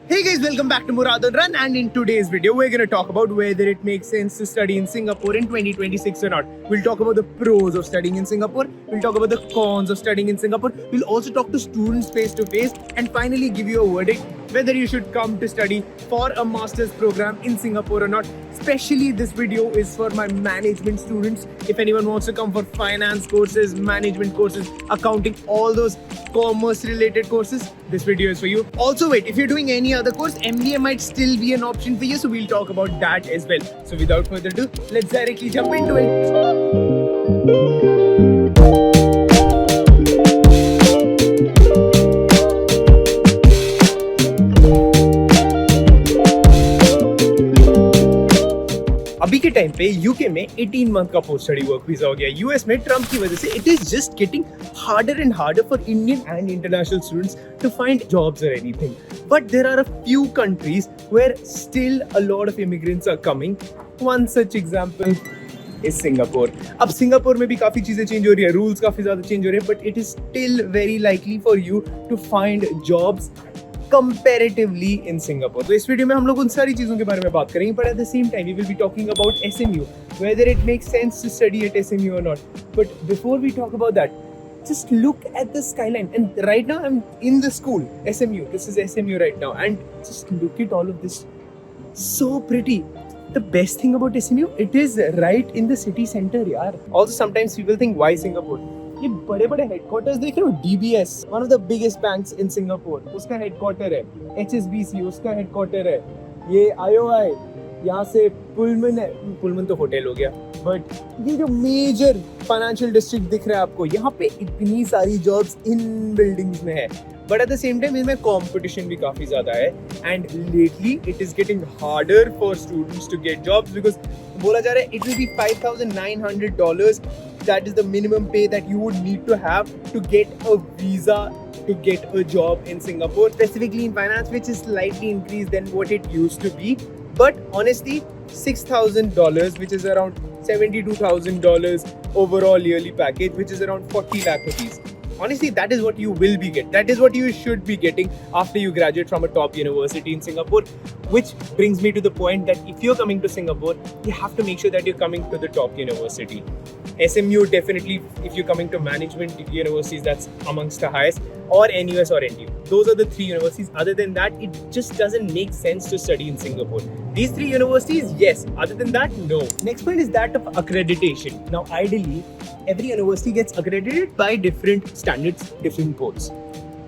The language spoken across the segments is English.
Hey guys, welcome back to Murad on Run, and in today's video we're going to talk about whether it makes sense to study in Singapore in 2026 or not. We'll talk about the pros of studying in Singapore, we'll talk about the cons of studying in Singapore, we'll also talk to students face to face, and finally give you a verdict whether you should come to study for a master's program in Singapore or not. Especially this video is for my management students. If anyone wants to come for finance courses, management courses, accounting, all those commerce related courses, this video is for you. Also wait, if you're doing any other course, MBA might still be an option for you, so we'll talk about that as well. So without further ado, let's directly jump into it. अभी के time पे UK में 18 month का post study work visa हो गया. US में Trump की वजह से it is just getting harder and harder for Indian and international students to find jobs or anything. But there are a few countries where still a lot of immigrants are coming. One such example is Singapore. अब Singapore में भी काफी चीजें change हो रही है, rules काफी ज्यादा चेंज हो रहे हैं, but it is still very likely for you to find jobs comparatively in Singapore. तो इस वीडियो में हम लोग उन सारी चीजों के बारे में बात करेंगे, but at the same time we will be talking about SMU, whether it makes sense to study at SMU or not. But before we talk about that, just look at the skyline. And right now I'm in the school, SMU. This is SMU right now, and just look at all of this. So pretty. The best thing about SMU, it is right in the city center, yaar. Also sometimes people think, why Singapore? ये बड़े बड़े headquarters देख रहे हो, DBS, one of the biggest banks in Singapore, उसका headquarter है. HSBC, उसका headquarter है. ये IOI, यहाँ से पुलमन है. पुलमन तो होटल हो गया, बट ये जो मेजर फाइनेंशियल डिस्ट्रिक्ट दिख रहा है आपको, यहाँ पे इतनी सारी जॉब्स इन बिल्डिंग्स में है. But at the same time इसमें कॉम्पिटिशन भी काफी ज्यादा है, and lately it is getting harder for students to get jobs, because बोला जा रहा है it will be $5,900. That is the minimum pay that you would need to have to get a visa to get a job in Singapore, specifically in finance, which is slightly increased than what it used to be. But honestly, $6,000, which is around $72,000 overall yearly package, which is around 40 lakh rupees. Honestly, that is what you will be getting. That is what you should be getting after you graduate from a top university in Singapore. Which brings me to the point that if you're coming to Singapore, you have to make sure that you're coming to the top university. SMU definitely, if you're coming to management universities, that's amongst the highest, or NUS or NTU. Those are the three universities. Other than that, it just doesn't make sense to study in Singapore. These three universities, yes. Other than that, no. Next point is that of accreditation. Now, ideally, every university gets accredited by different standards, different boards.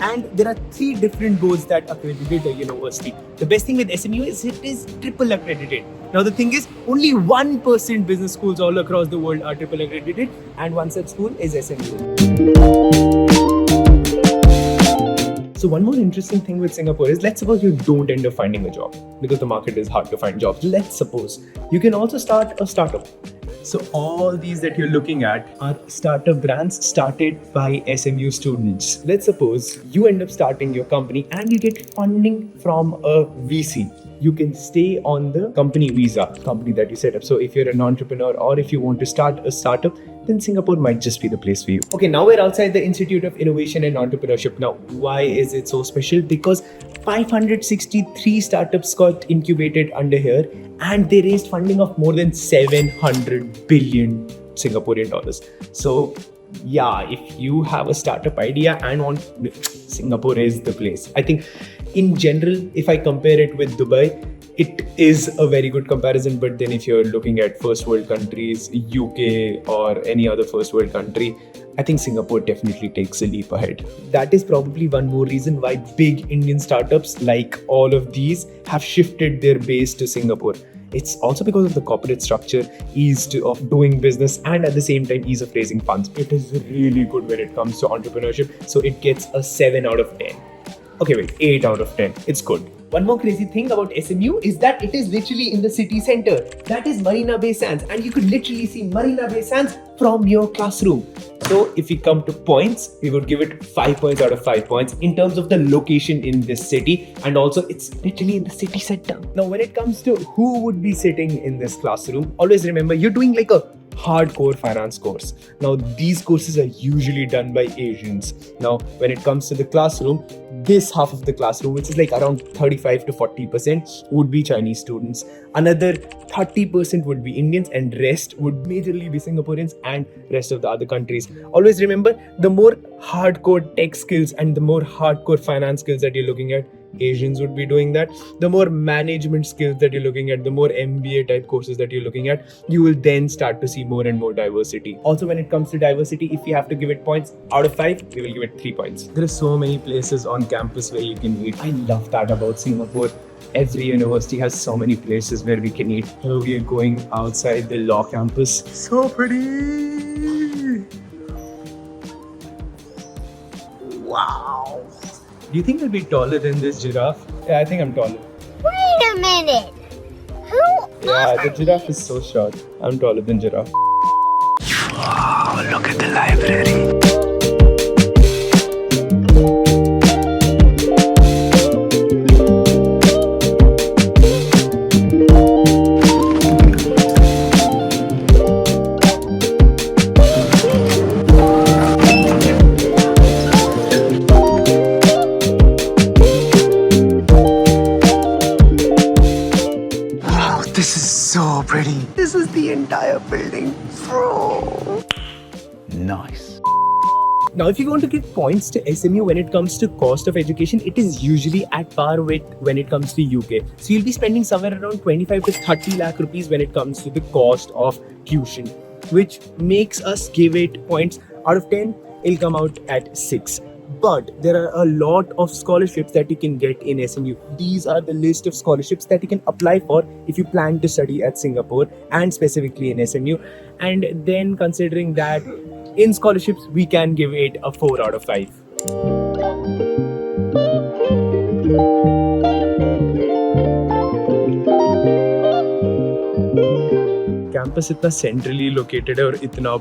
And there are 3 different boards that accredited a university. The best thing with SMU is it is triple accredited. Now the thing is, only 1% business schools all across the world are triple accredited, and one such school is SMU. So one more interesting thing with Singapore is, let's suppose you don't end up finding a job because the market is hard to find jobs. Let's suppose you can also start a startup. So all these that you're looking at are startup brands started by SMU students. Let's suppose you end up starting your company and you get funding from a VC. You can stay on the company visa, company that you set up. So if you're an entrepreneur or if you want to start a startup, then Singapore might just be the place for you. Okay, now we're outside the Institute of Innovation and Entrepreneurship. Now, why is it so special? Because 563 startups got incubated under here, and they raised funding of more than 700 billion Singaporean dollars. So yeah, if you have a startup idea and want, Singapore is the place. I think in general, if I compare it with Dubai, it is a very good comparison. But then if you're looking at first world countries, UK or any other first world country, I think Singapore definitely takes a leap ahead. That is probably one more reason why big Indian startups like all of these have shifted their base to Singapore. It's also because of the corporate structure, ease of doing business, and at the same time, ease of raising funds. It is really good when it comes to entrepreneurship. So it gets a 7 out of 10. Okay, wait, 8 out of 10. It's good. One more crazy thing about SMU is that it is literally in the city center. That is Marina Bay Sands, and you could literally see Marina Bay Sands from your classroom. So if we come to points, we would give it 5 points out of 5 points in terms of the location in this city, and also it's literally in the city center. Now when it comes to who would be sitting in this classroom, always remember you're doing like a hardcore finance course. Now, these courses are usually done by Asians. Now, when it comes to the classroom, this half of the classroom, which is like around 35 to 40%, would be Chinese students. Another 30% would be Indians, and rest would majorly be Singaporeans and rest of the other countries. Always remember, the more hardcore tech skills and the more hardcore finance skills that you're looking at, Asians would be doing that. The more management skills that you're looking at, the more MBA type courses that you're looking at, you will then start to see more and more diversity. Also, when it comes to diversity, if you have to give it points out of 5, we will give it 3 points. There are so many places on campus where you can eat. I love that about Singapore. Every university has so many places where we can eat. Here we are going outside the law campus. So pretty! Wow! Do you think I'll be taller than this giraffe? Yeah, I think I'm taller. Wait a minute. Yeah, the giraffe is so short. I'm taller than giraffe. Wow, look at the library. This is so pretty. This is the entire building. Bro. Nice. Now, if you want to give points to SMU when it comes to cost of education, it is usually at par with when it comes to UK. So you'll be spending somewhere around 25 to 30 lakh rupees when it comes to the cost of tuition, which makes us give it points out of 10. It'll come out at 6. But there are a lot of scholarships that you can get in SMU. These are the list of scholarships that you can apply for if you plan to study at Singapore and specifically in SMU. And then considering that in scholarships, we can give it a 4 out of 5. Campus इतना centrally located है और इतना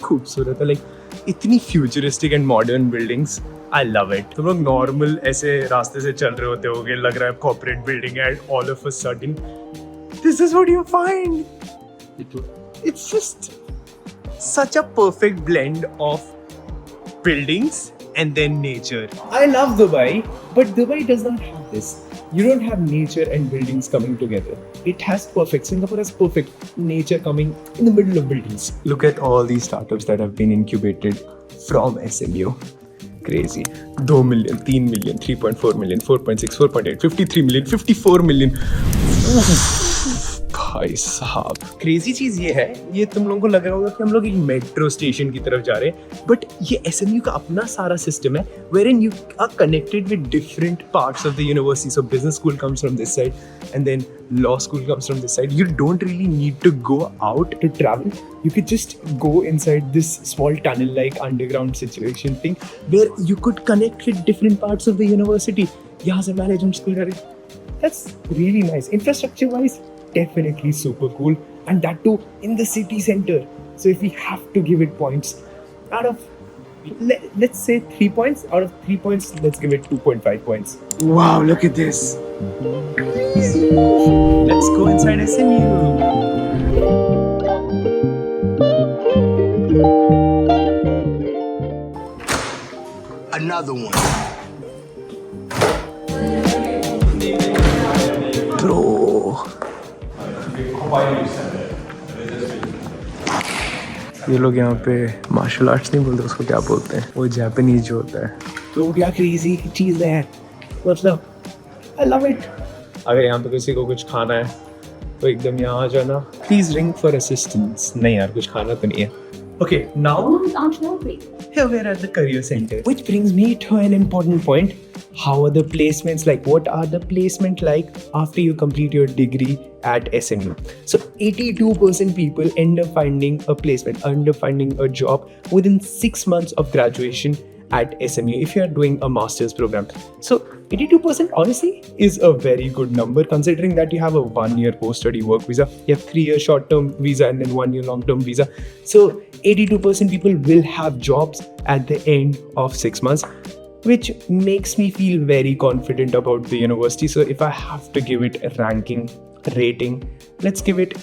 खूबसूरत है, like इतनी futuristic and modern buildings. I love it. तुम लोग normal ऐसे रास्ते से चल रहे होते होगे, लग रहा है corporate building है, and all of a sudden, this is what you find. It's just such a perfect blend of buildings and then nature. I love Dubai, but Dubai does not have this. You don't have nature and buildings coming together. It has perfect. Singapore has perfect nature coming in the middle of buildings. Look at all these startups that have been incubated from SMU. Crazy. 2 million, 3 million, 3.4 million, 4.6, 4.8, 53 million, 54 million. भाई साहब, crazy चीज ये है, ये तुम लोगों को लग रहा होगा कि हम लोग एक मेट्रो स्टेशन की तरफ जा रहे हैं, बट ये SMU का अपना सारा सिस्टम है wherein you are connected with different parts of the university. So business school comes from this side and then law school comes from this side. You don't really need to go out to travel. You could just go inside this small tunnel like underground situation thing where you could connect with different parts of the university. यहाँ से management school कर रहे. That's really nice. Infrastructure wise, definitely super cool, and that too in the city center. So if we have to give it points, out of let's say 3 points, out of 3 points, let's give it 2.5 points. Wow, look at this. Let's go inside SMU. Another one. Bro. ये लोग यहाँ पे martial arts नहीं बोलते, उसको क्या बोलते हैं, वो जापानीज जो होता है, तो क्या क्रेजी चीज़ है, मतलब आई लव इट. अगर यहाँ पे किसी को कुछ खाना है तो एकदम यहाँ आ जाना. Please ring for assistance. नहीं यार, कुछ खाना तो नहीं है. Okay, now here we're at the career center, which brings me to an important point. How are the placements like? What are the placement like after you complete your degree at SMU? So 82% people end up finding a placement, end up finding a job within 6 months of graduation at SMU if you are doing a master's program. So 82% honestly is a very good number considering that you have a 1-year post-study work visa, you have 3-year short-term visa and then 1-year long-term visa. So 82% people will have jobs at the end of 6 months, which makes me feel very confident about the university. So if I have to give it a ranking, rating, let's give it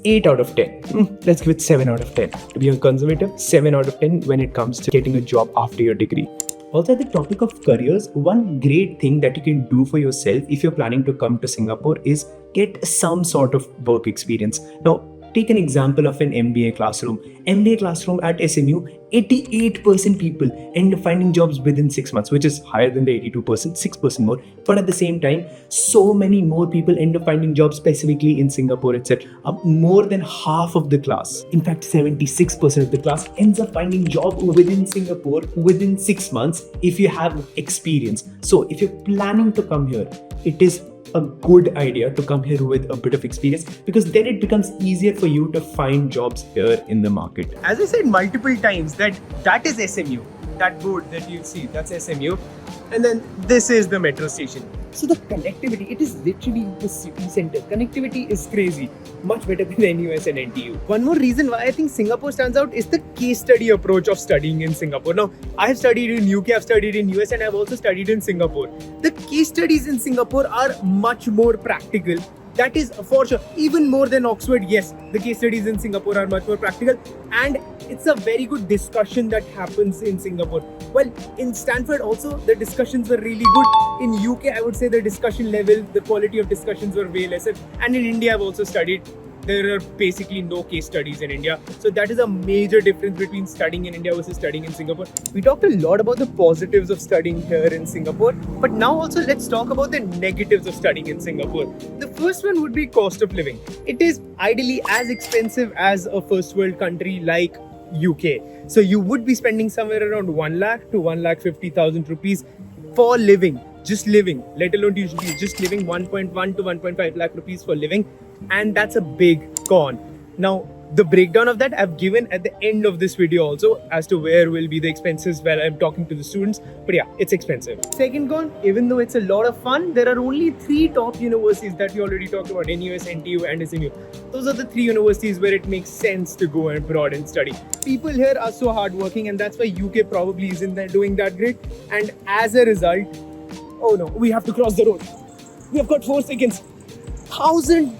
8 out of 10. Let's give it 7 out of 10. To be conservative, 7 out of 10 when it comes to getting a job after your degree. Also, at the topic of careers, one great thing that you can do for yourself if you're planning to come to Singapore is get some sort of work experience. Now, take an example of an MBA classroom. MBA classroom at SMU, 88% people end up finding jobs within 6 months, which is higher than the 82%, 6% more. But at the same time, so many more people end up finding jobs specifically in Singapore itself. More than half of the class, in fact 76% of the class, ends up finding job within Singapore within 6 months if you have experience. So if you're planning to come here, it is a good idea to come here with a bit of experience, because then it becomes easier for you to find jobs here in the market. As I said multiple times, that is SMU. That board that you see, that's SMU. And then this is the metro station. So the connectivity, it is literally the city center. Connectivity is crazy. Much better than NUS and NTU. One more reason why I think Singapore stands out is the case study approach of studying in Singapore. Now, I have studied in UK, I've studied in US, and I've also studied in Singapore. The case studies in Singapore are much more practical. That is for sure. Even more than Oxford, yes, the case studies in Singapore are much more practical. And it's a very good discussion that happens in Singapore. Well, in Stanford also, the discussions were really good. In UK, I would say the discussion level, the quality of discussions were way lesser. And in India, I've also studied. There are basically no case studies in India. So that is a major difference between studying in India versus studying in Singapore. We talked a lot about the positives of studying here in Singapore, but now also let's talk about the negatives of studying in Singapore. The first one would be cost of living. It is ideally as expensive as a first world country like UK. So you would be spending somewhere around 1 lakh to 1,50,000 rupees for living. Just living, let alone tuition fees, just living 1.1 to 1.5 lakh rupees for living. And that's a big con. Now, the breakdown of that I've given at the end of this video also as to where will be the expenses while I'm talking to the students. But yeah, it's expensive. Second con, even though it's a lot of fun, there are only 3 top universities that we already talked about, NUS, NTU and SMU. Those are the 3 universities where it makes sense to go abroad and study. People here are so hardworking, and that's why UK probably isn't doing that great. And as a result, oh no, we have to cross the road. We have got 4 seconds. $1,000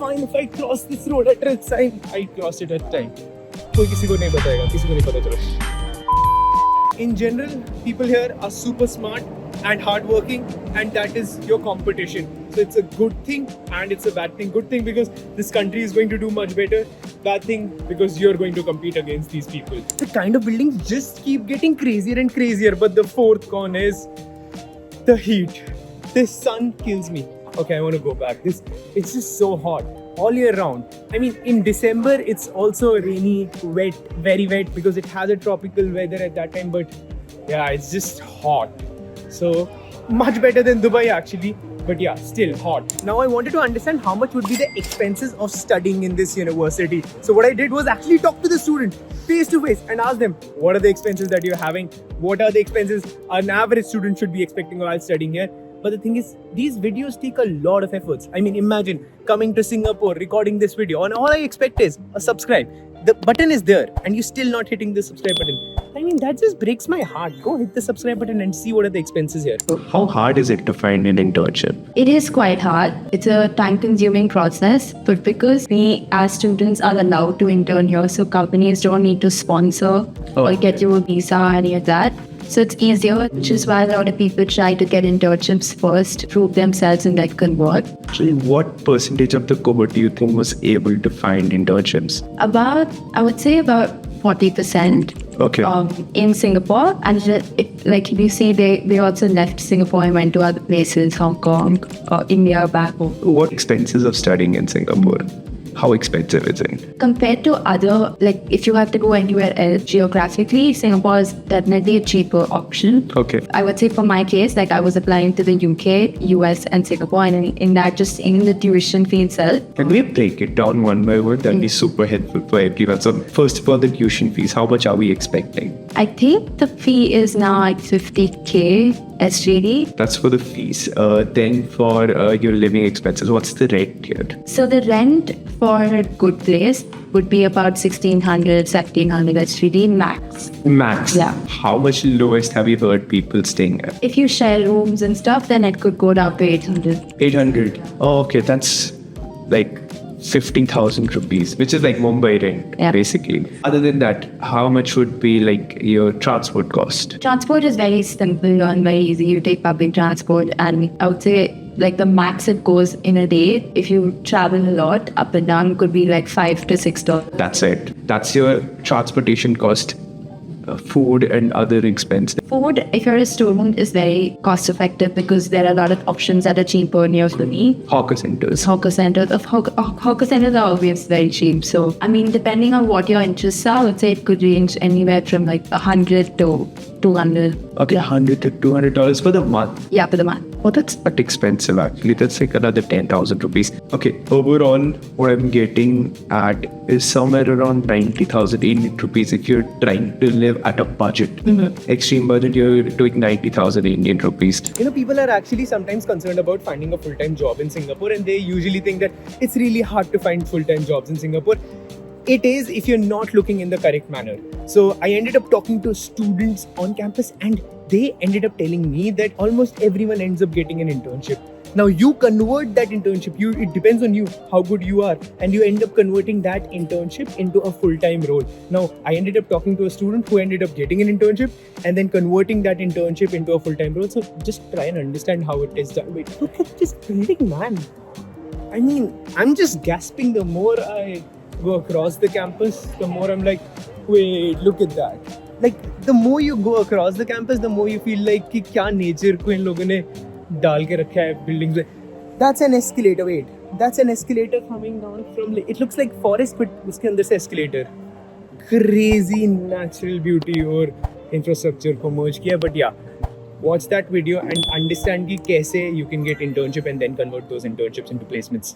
fine if I cross this road at red sign. I crossed it at time. कोई किसी को नहीं बताएगा, किसी को नहीं पता चलो. In general, people here are super smart and hardworking, and that is your competition. So it's a good thing and it's a bad thing. Good thing because this country is going to do much better. Bad thing because you're going to compete against these people. The kind of buildings just keep getting crazier and crazier. But the fourth con is the heat. The sun kills me. Okay, I want to go back. It's just so hot all year round. I mean, in December, it's also rainy, wet, very wet because it has a tropical weather at that time. But yeah, it's just hot. So much better than Dubai actually. But yeah, still hot. Now I wanted to understand how much would be the expenses of studying in this university. So what I did was actually talk to the student face to face and ask them, what are the expenses that you're having? What are the expenses an average student should be expecting while studying here? But the thing is, these videos take a lot of efforts. I mean, imagine coming to Singapore, recording this video, and all I expect is a subscribe. The button is there, and you're still not hitting the subscribe button. I mean, that just breaks my heart. Go hit the subscribe button and see what are the expenses here. So how hard is it to find an internship? It is quite hard. It's a time-consuming process, but because we as students are allowed to intern here, so companies don't need to sponsor or get you a visa or any of that. So it's easier, which is why a lot of people try to get internships first, prove themselves and then convert. So what percentage of the cohort do you think was able to find internships? I would say about 40%. Okay. In Singapore, and like you see, they also left Singapore and went to other places, Hong Kong or India, back home. What expenses of studying in Singapore? How expensive is it? Compared to other, like if you have to go anywhere else geographically, Singapore is definitely a cheaper option. Okay. I would say for my case, like I was applying to the UK, US and Singapore, and in that just in the tuition fee itself. Can we break it down one by one? That'd be super helpful for everyone. So first of all, the tuition fees, how much are we expecting? I think the fee is now like 50K SGD. That's for the fees. Then for your living expenses, what's the rent here? So the rent for a good place would be about 1,600, 1,700 SGD max. Max? Yeah. How much lowest have you heard people staying at? If you share rooms and stuff, then it could go down to 800. 800. Oh, okay. That's like 50,000 rupees, which is like Mumbai rent, Yeah. basically. Other than that, how much would be like your transport cost? Transport is very simple and very easy. You take public transport, and I would say like the max it goes in a day, if you travel a lot up and down, could be like $5 to $6. That's it. That's your transportation cost, food and other expense. Food, if you're a student, is very cost effective because there are a lot of options that are cheaper near to me. Hawker centers. Hawker centers are always very cheap. So, I mean, depending on what your interests are, I would say it could range anywhere from like 100 to 200. Okay, $100 to $200 for the month. Yeah, for the month. Oh, that's not expensive actually. That's like another 10,000 rupees. Okay, overall, what I'm getting at is somewhere around 90,000 Indian rupees if you're trying to live at a budget. Extreme budget, you're doing 90,000 Indian rupees. You know, people are actually sometimes concerned about finding a full-time job in Singapore, and they usually think that it's really hard to find full-time jobs in Singapore. It is if you're not looking in the correct manner. So I ended up talking to students on campus, and they ended up telling me that almost everyone ends up getting an internship. Now you convert that internship, it depends on you, how good you are, and you end up converting that internship into a full-time role. Now I ended up talking to a student who ended up getting an internship and then converting that internship into a full-time role. So just try and understand how it is done. Wait, look at this building, man. I mean, I'm just gasping. The more I go across the campus, the more I'm like, wait, look at that. Like, the more you go across the campus, the more you feel like कि क्या nature को इन लोगों ने डाल के रखा है buildings में. That's an escalator. Wait, that's an escalator coming down from. It looks like forest, but उसके अंदर से escalator. Crazy natural beauty और infrastructure को merge किया. But yeah, watch that video and understand कि कैसे you can get internship and then convert those internships into placements.